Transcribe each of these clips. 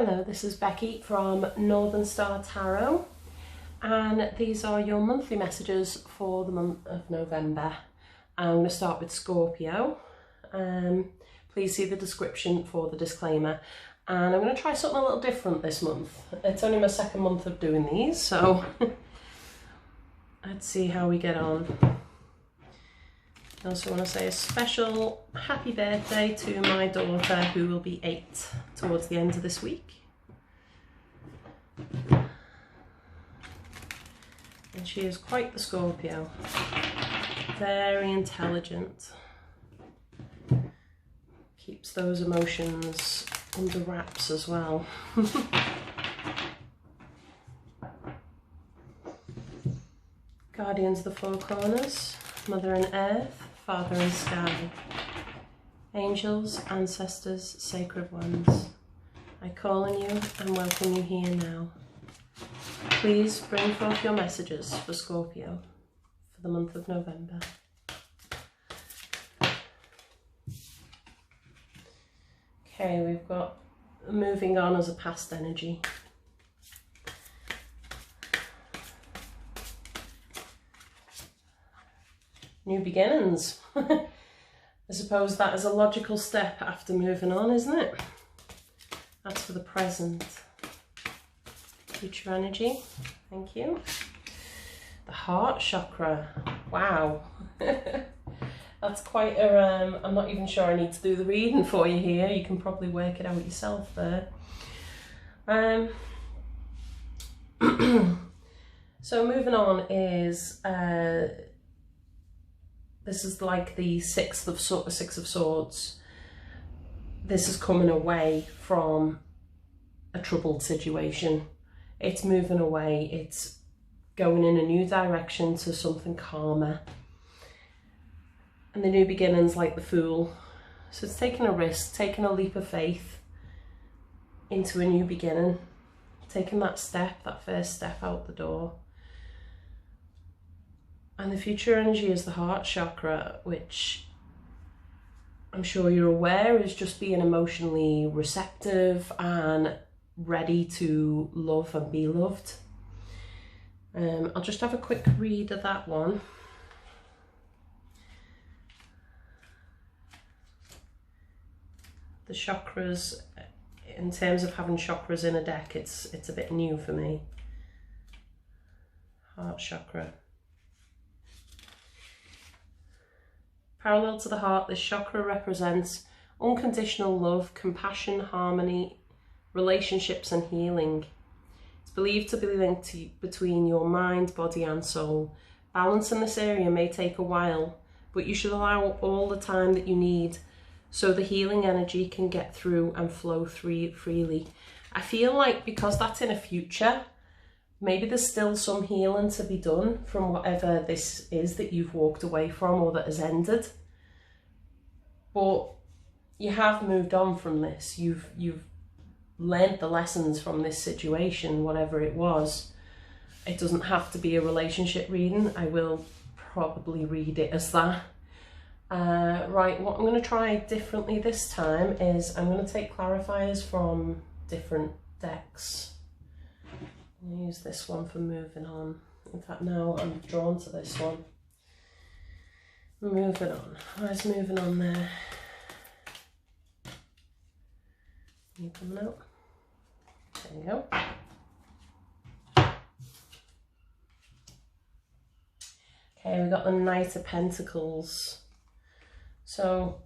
Hello, this is Becky from Northern Star Tarot, and these are your monthly messages for the month of November. I'm going to start with Scorpio. Please see the description for the disclaimer, and I'm going to try something a little different this month. It's only my second month of doing these, so let's see how we get on. I also want to say a special happy birthday to my daughter, who will be 8 towards the end of this week. And she is quite the Scorpio. Very intelligent. Keeps those emotions under wraps as well. Guardians of the Four Corners. Mother and Earth, Father and Sky, angels, ancestors, sacred ones, I call on you and welcome you here now. Please bring forth your messages for Scorpio for the month of November. Okay, we've got moving on as a past energy. New beginnings. I suppose that is a logical step after moving on, isn't it? That's for the present. Future energy, thank you. The heart chakra, wow. That's quite a, I'm not even sure I need to do the reading for you here. You can probably work it out yourself there. So moving on is, this is like the Six of Swords. This is coming away from a troubled situation. It's moving away. It's going in a new direction to something calmer. And the new beginning's like the Fool. So it's taking a risk, taking a leap of faith into a new beginning. Taking that step, that first step out the door. And the future energy is the heart chakra, which I'm sure you're aware is just being emotionally receptive and ready to love and be loved. I'll just have a quick read of that one. The chakras, in terms of having chakras in a deck, it's a bit new for me. Heart chakra. Parallel to the heart, this chakra represents unconditional love, compassion, harmony, relationships and healing. It's believed to be linked between your mind, body and soul. Balance in this area may take a while, but you should allow all the time that you need so the healing energy can get through and flow freely. I feel like because that's in a future, maybe there's still some healing to be done from whatever this is that you've walked away from or that has ended. But you have moved on from this. You've learned the lessons from this situation, whatever it was. It doesn't have to be a relationship reading. I will probably read it as that. Right, what I'm going to try differently this time is I'm going to take clarifiers from different decks. I'll use this one for moving on. In fact, now I'm drawn to this one. Moving on. Where's moving on there? You coming out? There you go. Okay, we got the Knight of Pentacles. So,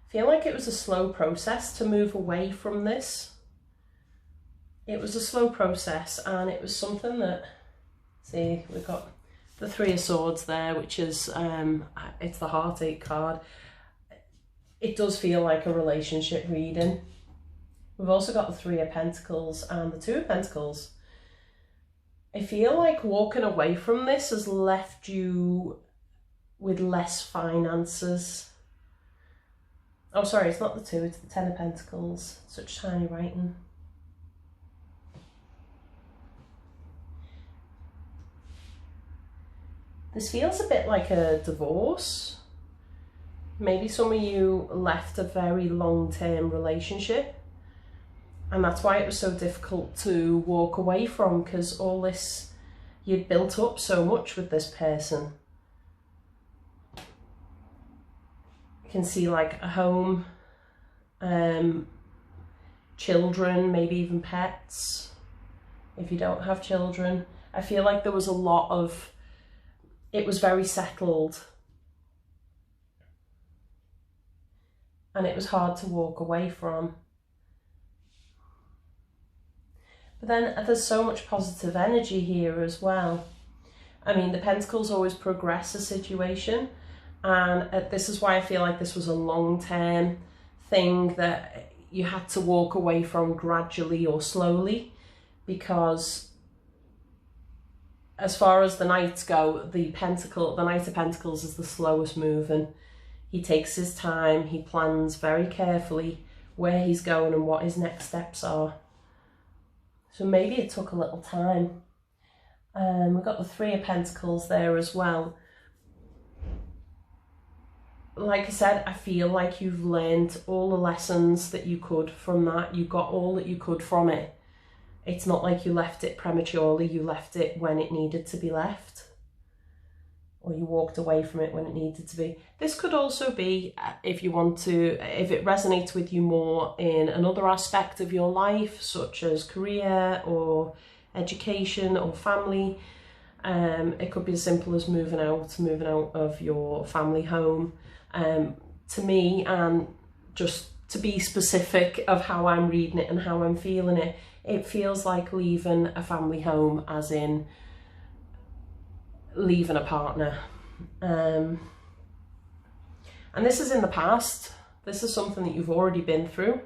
I feel like it was a slow process to move away from this. It was a slow process, and it was something that, see, we've got the Three of Swords there, which is, it's the Heartache card. It does feel like a relationship reading. We've also got the Three of Pentacles and the Two of Pentacles. I feel like walking away from this has left you with less finances. Oh, sorry, it's not the two, it's the Ten of Pentacles. Such tiny writing. This feels a bit like a divorce. Maybe some of you left a very long-term relationship And that's why it was so difficult to walk away from, because all this, you'd built up so much with this person. You can see like a home, children, maybe even pets, if you don't have children. I feel like there was a lot of, it was very settled. And it was hard to walk away from. But then there's so much positive energy here as well. I mean, the Pentacles always progress a situation. And this is why I feel like this was a long-term thing that you had to walk away from gradually or slowly. Because as far as the Knights go, the Knight of Pentacles is the slowest moving. He takes his time, he plans very carefully where he's going and what his next steps are. So maybe it took a little time. We've got the Three of Pentacles there as well. Like I said, I feel like you've learned all the lessons that you could from that. You got all that you could from it. It's not like you left it prematurely, you left it when it needed to be left. Or you walked away from it when it needed to be. This could also be, if you want to, if it resonates with you more in another aspect of your life, such as career or education or family. It could be as simple as moving out of your family home. To me, and just to be specific of how I'm reading it and how I'm feeling it, it feels like leaving a family home, as in leaving a partner. And this is in the past. This is something that you've already been through,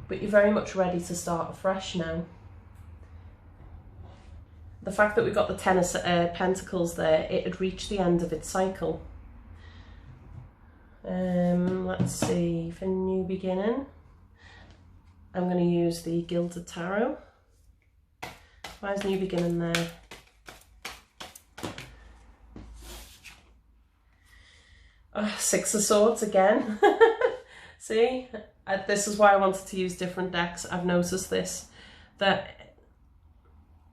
but you're very much ready to start afresh now. The fact that we've got the Ten of Pentacles there, it had reached the end of its cycle. Let's see, for new beginning, I'm going to use the Gilded Tarot. Why is new beginning there? Oh, Six of Swords again. See, this is why I wanted to use different decks. I've noticed this, that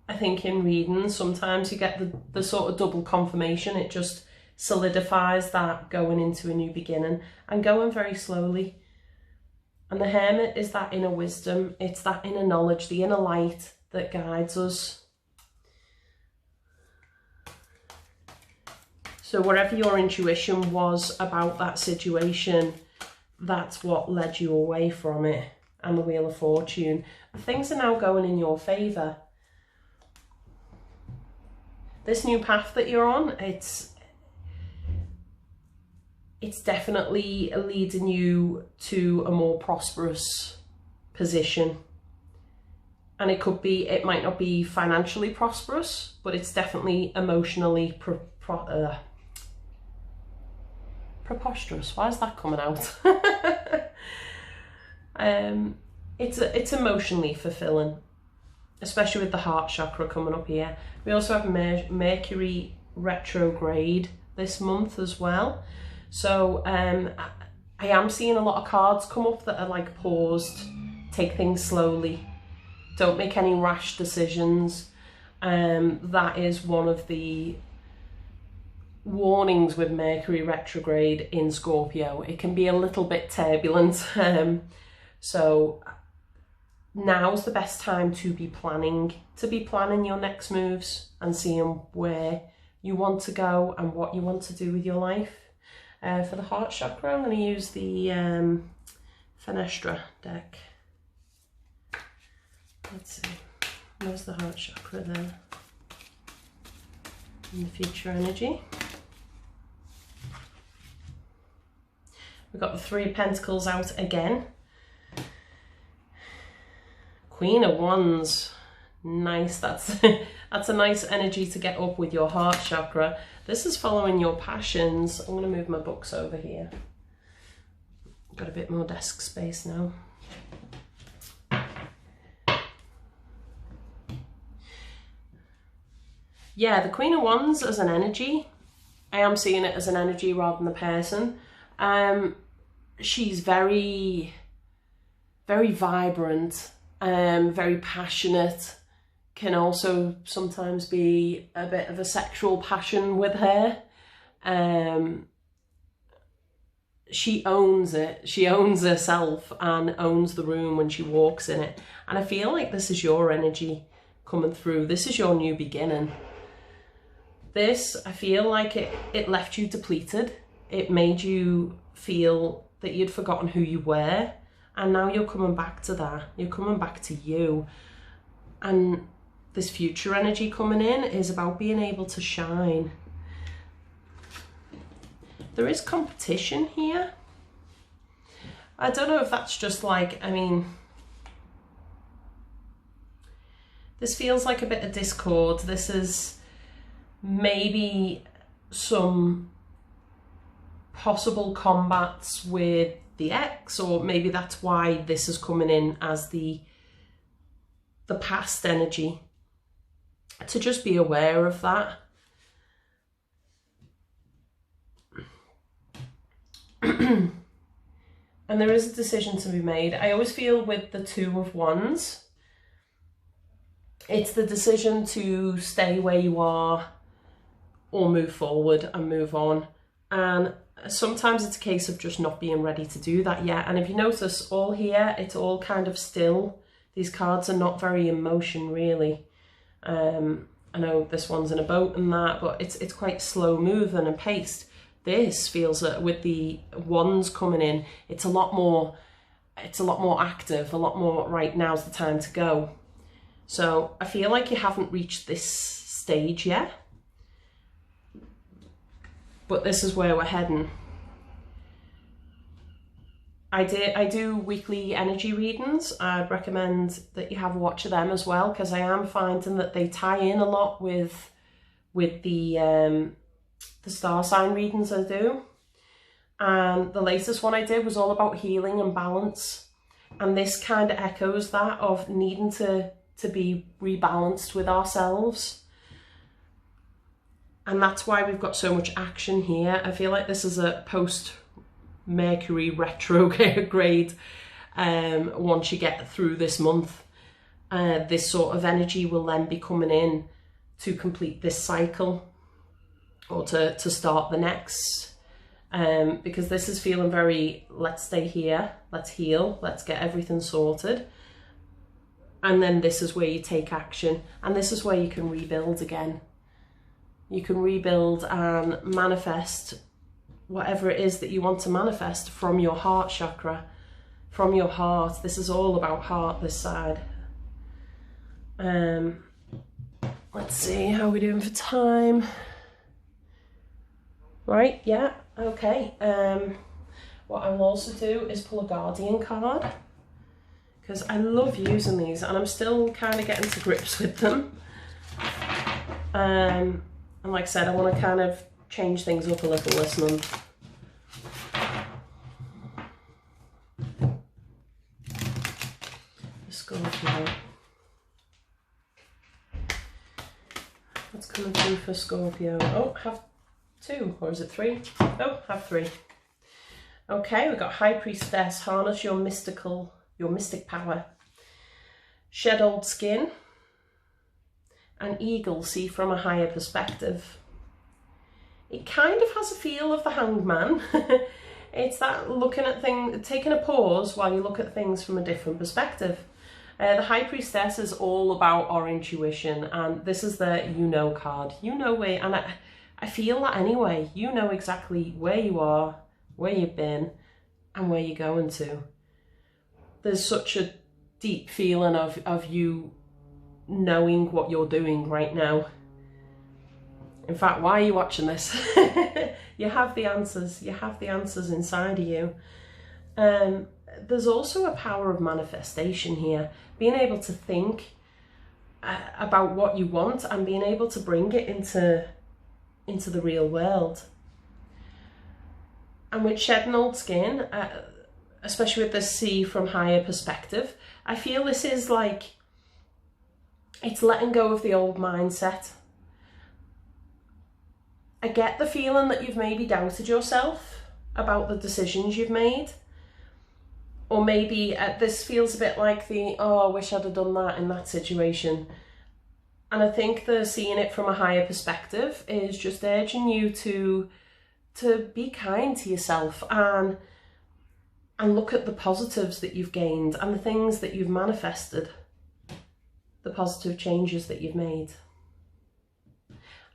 I think in reading sometimes you get the sort of double confirmation. It just solidifies that going into a new beginning and going very slowly. And the Hermit is that inner wisdom, it's that inner knowledge, the inner light that guides us. So whatever your intuition was about that situation, that's what led you away from it. And the Wheel of Fortune. Things are now going in your favour. This new path that you're on, it's definitely leading you to a more prosperous position. And it might not be financially prosperous, but it's definitely emotionally preposterous. Why is that coming out? It's emotionally fulfilling, especially with the heart chakra coming up here. We also have Mercury retrograde this month as well. So I am seeing a lot of cards come up that are like paused, take things slowly, don't make any rash decisions. That is one of the warnings with Mercury retrograde in Scorpio. It can be a little bit turbulent. So now's the best time to be planning your next moves and seeing where you want to go and what you want to do with your life. For the heart chakra, I'm going to use the Fenestra deck. Let's see, where's the heart chakra there? In the future energy. We've got the Three of Pentacles out again. Queen of Wands. Nice, that's a nice energy to get up with your heart chakra. This is following your passions. I'm going to move my books over here. Got a bit more desk space now. Yeah, the Queen of Wands as an energy, I am seeing it as an energy rather than the person. She's very very vibrant, very passionate. Can also sometimes be a bit of a sexual passion with her. She owns it. She owns herself and owns the room when she walks in it. And I feel like this is your energy coming through. This is your new beginning. This, I feel like it left you depleted. It made you feel that you'd forgotten who you were. And now you're coming back to that. You're coming back to you. And this future energy coming in is about being able to shine. There is competition here. I don't know if that's just like, I mean, this feels like a bit of discord. This is maybe some possible combats with the ex, or maybe that's why this is coming in as the past energy. To just be aware of that. And there is a decision to be made. I always feel with the Two of Wands, it's the decision to stay where you are or move forward and move on. And sometimes it's a case of just not being ready to do that yet. And if you notice, all here, it's all kind of still. These cards are not very in motion, really. I know this one's in a boat and that, but it's quite slow moving and paced. This feels that with the Wands coming in, it's a lot more active, a lot more, right, now's the time to go. So I feel like you haven't reached this stage yet, but this is where we're heading. I do weekly energy readings. I'd recommend that you have a watch of them as well, because I am finding that they tie in a lot with the star sign readings I do. And the latest one I did was all about healing and balance. And this kind of echoes that, of needing to be rebalanced with ourselves. And that's why we've got so much action here. I feel like this is a post-Mercury retrograde. Once you get through this month, this sort of energy will then be coming in to complete this cycle, or to start the next. Because this is feeling very, let's stay here, let's heal, let's get everything sorted. And then this is where you take action, and this is where you can rebuild again. You can rebuild and manifest whatever it is that you want to manifest from your heart chakra, from your heart. This is all about heart, this side. Let's see, how are we doing for time? Right, yeah, okay. What I will also do is pull a Guardian card, because I love using these and I'm still kind of getting to grips with them. And like I said, I want to kind of change things up a little this month. Scorpio. What's coming through for Scorpio? Oh, have two, or is it three? Oh, have three. Okay, we've got High Priestess, harness your mystic power. Shed old skin. And Eagle, see from a higher perspective. It kind of has a feel of the Hanged Man. It's that looking at things, taking a pause while you look at things from a different perspective. The High Priestess is all about our intuition, and this is the you know card. You know where, and I feel that anyway. You know exactly where you are, where you've been, and where you're going to. There's such a deep feeling of you knowing what you're doing right now. In fact, why are you watching this? You have the answers. You have the answers inside of you. There's also a power of manifestation here. Being able to think about what you want and being able to bring it into the real world. And with shedding old skin, especially with the see from higher perspective, I feel this is like, it's letting go of the old mindset. I get the feeling that you've maybe doubted yourself about the decisions you've made. Or maybe this feels a bit like the, oh, I wish I'd have done that in that situation. And I think the seeing it from a higher perspective is just urging you to be kind to yourself and look at the positives that you've gained and the things that you've manifested, the positive changes that you've made.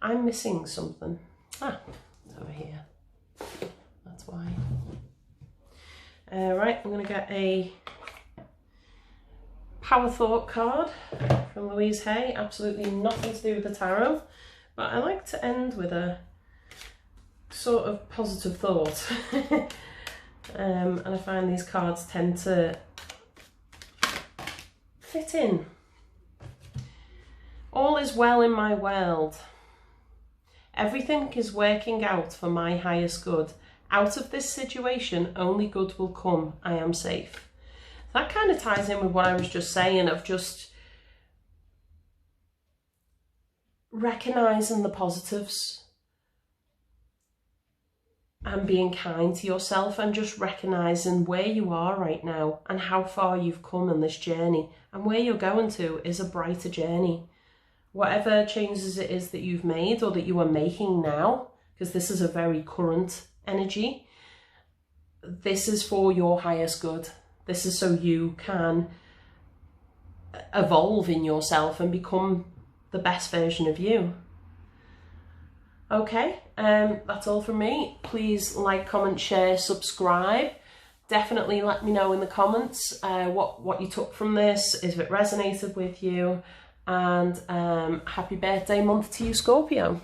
I'm missing something. Ah, it's over here. That's why. Right, I'm going to get a Power Thought card from Louise Hay. Absolutely nothing to do with the tarot, but I like to end with a sort of positive thought. And I find these cards tend to fit in. All is well in my world. Everything is working out for my highest good. Out of this situation, only good will come. I am safe. That kind of ties in with what I was just saying, of just recognising the positives and being kind to yourself, and just recognising where you are right now and how far you've come in this journey, and where you're going to is a brighter journey. Whatever changes it is that you've made or that you are making now, because this is a very current energy, this is for your highest good. This is so you can evolve in yourself and become the best version of you. Okay, that's all from me. Please like, comment, share, subscribe. Definitely let me know in the comments what you took from this, if it resonated with you, and happy birthday month to you, Scorpio.